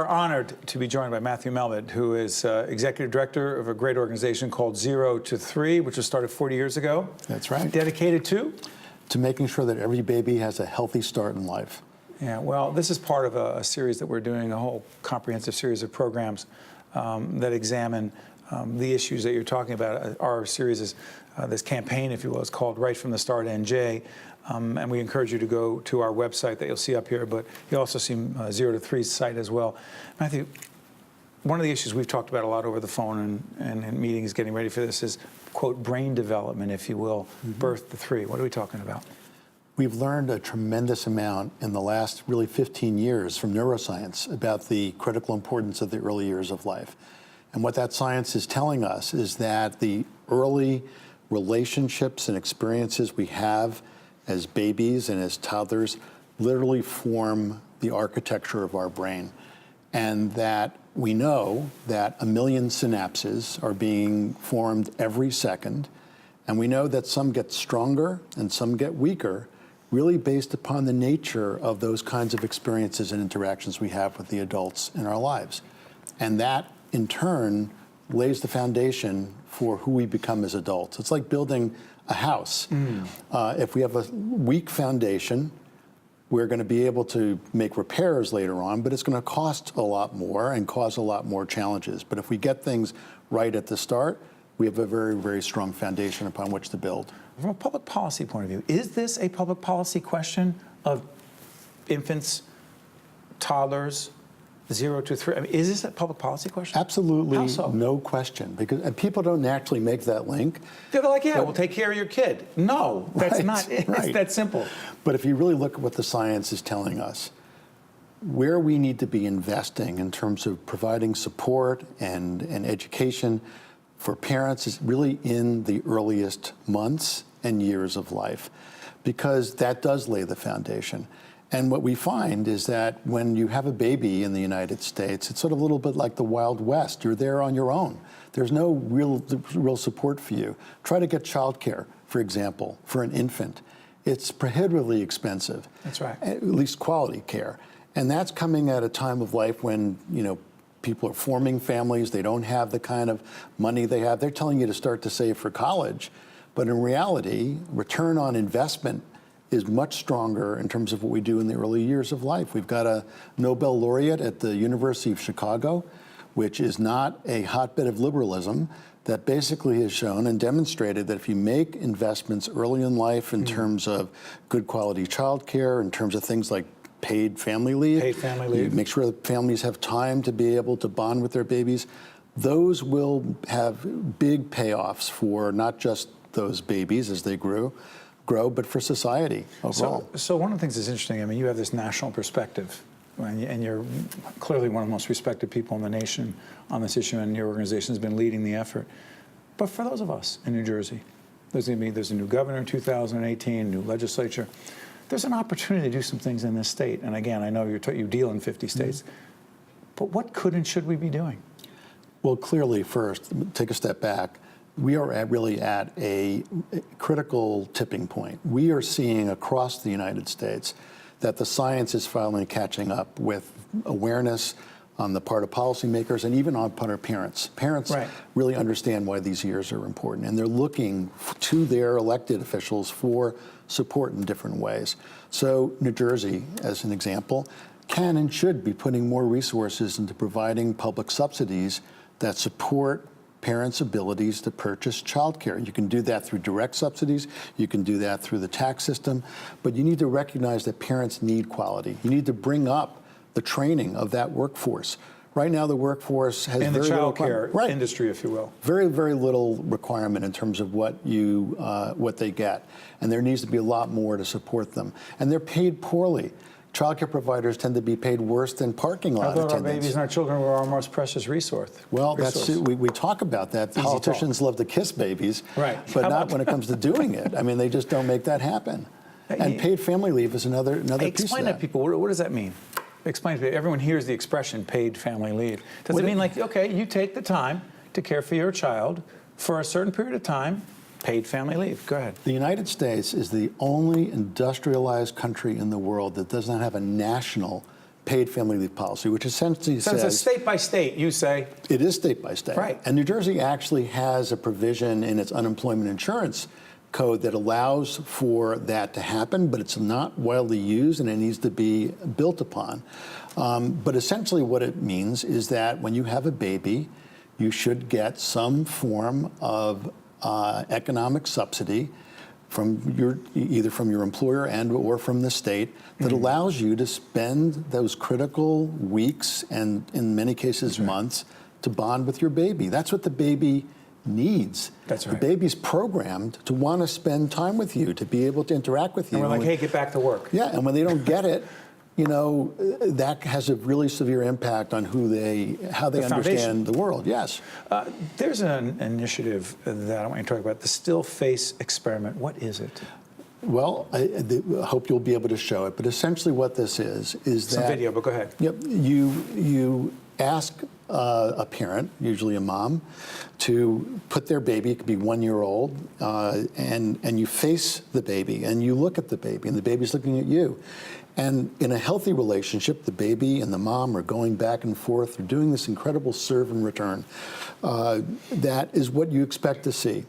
are honored to be joined by Matthew Melmed, who is Executive Director of a great organization called 0 to 3, which was started 40 years ago. That's right. Dedicated to? To making sure that every baby has a healthy start in life. Yeah, well, this is part of a series that we're doing, a whole comprehensive series of programs that examine the issues that you're talking about. Our series is this campaign, if you will, is called Right from the Start NJ. And we encourage you to go to our website that you'll see up here, but you'll also see 0 to 3's site as well. Matthew, one of the issues we've talked about a lot over the phone and in meetings getting ready for this is, quote, brain development, if you will, birth to 3. What are we talking about? We've learned a tremendous amount in the last really 15 years from neuroscience about the critical importance of the early years of life. And what that science is telling us is that the early relationships and experiences we have as babies and as toddlers literally form the architecture of our brain. And that we know that 1 million synapses are being formed every second. And we know that some get stronger and some get weaker, really based upon the nature of those kinds of experiences and interactions we have with the adults in our lives. And that, in turn, lays the foundation for who we become as adults. It's like building a house. If we have a weak foundation, we're going to be able to make repairs later on, but it's going to cost a lot more and cause a lot more challenges. But if we get things right at the start, we have a very, very strong foundation upon which to build. From a public policy point of view, is this a public policy question of infants, toddlers, 0 to 3? I mean, is this a public policy question? Absolutely. How so? No question. Because and people don't actually make that link. They're like, yeah, we'll take care of your kid. No, that's not it. Right. It's that simple. But if you really look at what the science is telling us, where we need to be investing in terms of providing support and education for parents is really in the earliest months and years of life, because that does lay the foundation. And what we find is that when you have a baby in the United States, it's sort of a little bit like the Wild West. You're there on your own. There's no real support for you. Try to get childcare, for example, for an infant. It's prohibitively expensive. That's right. At least quality care. And that's coming at a time of life when, you know, people are forming families. They don't have the kind of money they have. They're telling you to start to save for college. But in reality, return on investment is much stronger in terms of what we do in the early years of life. We've got a Nobel laureate at the University of Chicago, which is not a hotbed of liberalism, that basically has shown and demonstrated that if you make investments early in life in terms of good quality childcare, in terms of things like paid family leave, you make sure that families have time to be able to bond with their babies, those will have big payoffs for not just those babies as they grow, but for society overall. So one of the things that's interesting, I mean, you have this national perspective, and you're clearly one of the most respected people in the nation on this issue, and your organization has been leading the effort. But for those of us in New Jersey, there's a new governor in 2018, new legislature. There's an opportunity to do some things in this state. And again, I know you deal in 50 states. But what could and should we be doing? Well, clearly, first, take a step back. We are really at a critical tipping point. We are seeing across the United States that the science is finally catching up with awareness on the part of policymakers and even on part of parents. Parents really understand why these years are important, and they're looking to their elected officials for support in different ways. So New Jersey, as an example, can and should be putting more resources into providing public subsidies that support parents' abilities to purchase childcare. You can do that through direct subsidies, you can do that through the tax system, but you need to recognize that parents need quality. You need to bring up the training of that workforce. Right now, the workforce has and very the little childcare industry, if you will. Very, very little requirement in terms of what they get, and there needs to be a lot more to support them. And they're paid poorly. Childcare providers tend to be paid worse than parking lot attendants. Our babies and our children were our most precious resource. Well, we talk about that. Politicians love to kiss babies, but not when it comes to doing it. I mean, they just don't make that happen. And paid family leave is another piece of that. Explain to people, what does that mean? Explain to people. Everyone hears the expression paid family leave. Does it mean like, okay, you take the time to care for your child for a certain period of time, paid family leave? Go ahead. The United States is the only industrialized country in the world that does not have a national paid family leave policy, which essentially So it's a state by state, you say. it is state by state. Right. And New Jersey actually has a provision in its unemployment insurance code that allows for that to happen, but it's not widely used and it needs to be built upon. But essentially what it means is that when you have a baby, you should get some form of economic subsidy from either from your employer and or from the state that allows you to spend those critical weeks and in many cases months to bond with your baby. That's what the baby needs. That's right. The baby's programmed to want to spend time with you, to be able to interact with you. And we're like, hey, get back to work. Yeah, and when they don't get it, you know, that has a really severe how they understand the world. Yes. There's an initiative that I want you to talk about, the Still Face experiment. What is it? Well, I hope you'll be able to show it, but essentially what this is Some that video, but go ahead. Yep. You ask a parent, usually a mom, to put their baby, it could be 1 year old, and you face the baby and you look at the baby and the baby's looking at you. And in a healthy relationship, the baby and the mom are going back and forth. They're doing this incredible serve and return. That is what you expect to see.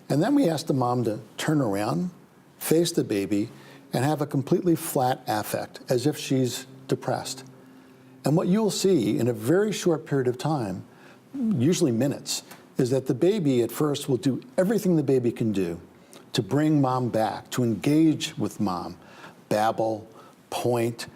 And then we ask the mom to turn around, face the baby, and have a completely flat affect, as if she's depressed. And what you'll see in a very short period of time, usually minutes, is that the baby at first will do everything the baby can do to bring mom back, to engage with mom, babble, point,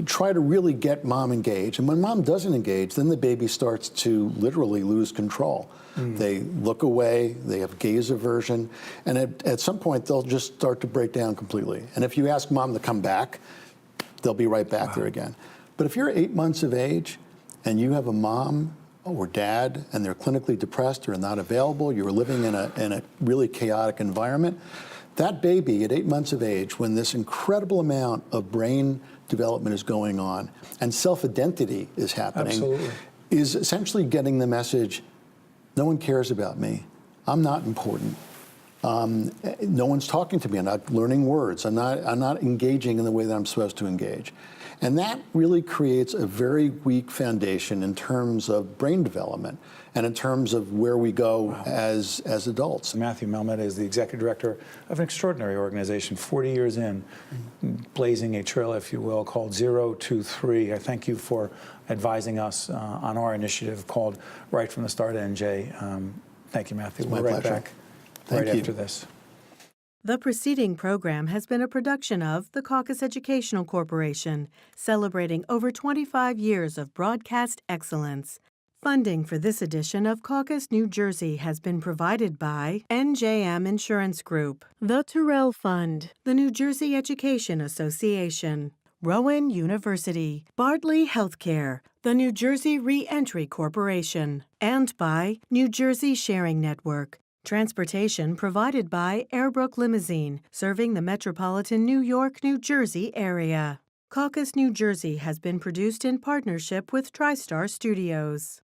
try to really get mom engaged. And when mom doesn't engage, then the baby starts to literally lose control. They look away, they have gaze aversion, and at some point they'll just start to break down completely. And if you ask mom to come back, they'll be right back there again. But if you're 8 months of age and you have a mom or dad and they're clinically depressed or not available, you're living in a really chaotic environment, that baby at 8 months of age, when this incredible amount of brain development is going on and self-identity is happening, Absolutely. is essentially getting the message, no one cares about me, I'm not important. No one's talking to me, I'm not learning words, I'm not engaging in the way that I'm supposed to engage. And that really creates a very weak foundation in terms of brain development and in terms of where we go as adults. Matthew Melmed is the executive director of an extraordinary organization, 40 years in, blazing a trail, if you will, called 023. I thank you for advising us on our initiative called Right from the Start, NJ. Thank you, Matthew. My We're right pleasure. back Thank right you. after this. The preceding program has been a production of the Caucus Educational Corporation, celebrating over 25 years of broadcast excellence. Funding for this edition of Caucus, New Jersey has been provided by NJM Insurance Group, the Terrell Fund, the New Jersey Education Association, Rowan University, Bardley Healthcare, the New Jersey Reentry Corporation, and by New Jersey Sharing Network. Transportation provided by Airbrook Limousine, serving the metropolitan New York, New Jersey area. Caucus, New Jersey has been produced in partnership with TriStar Studios.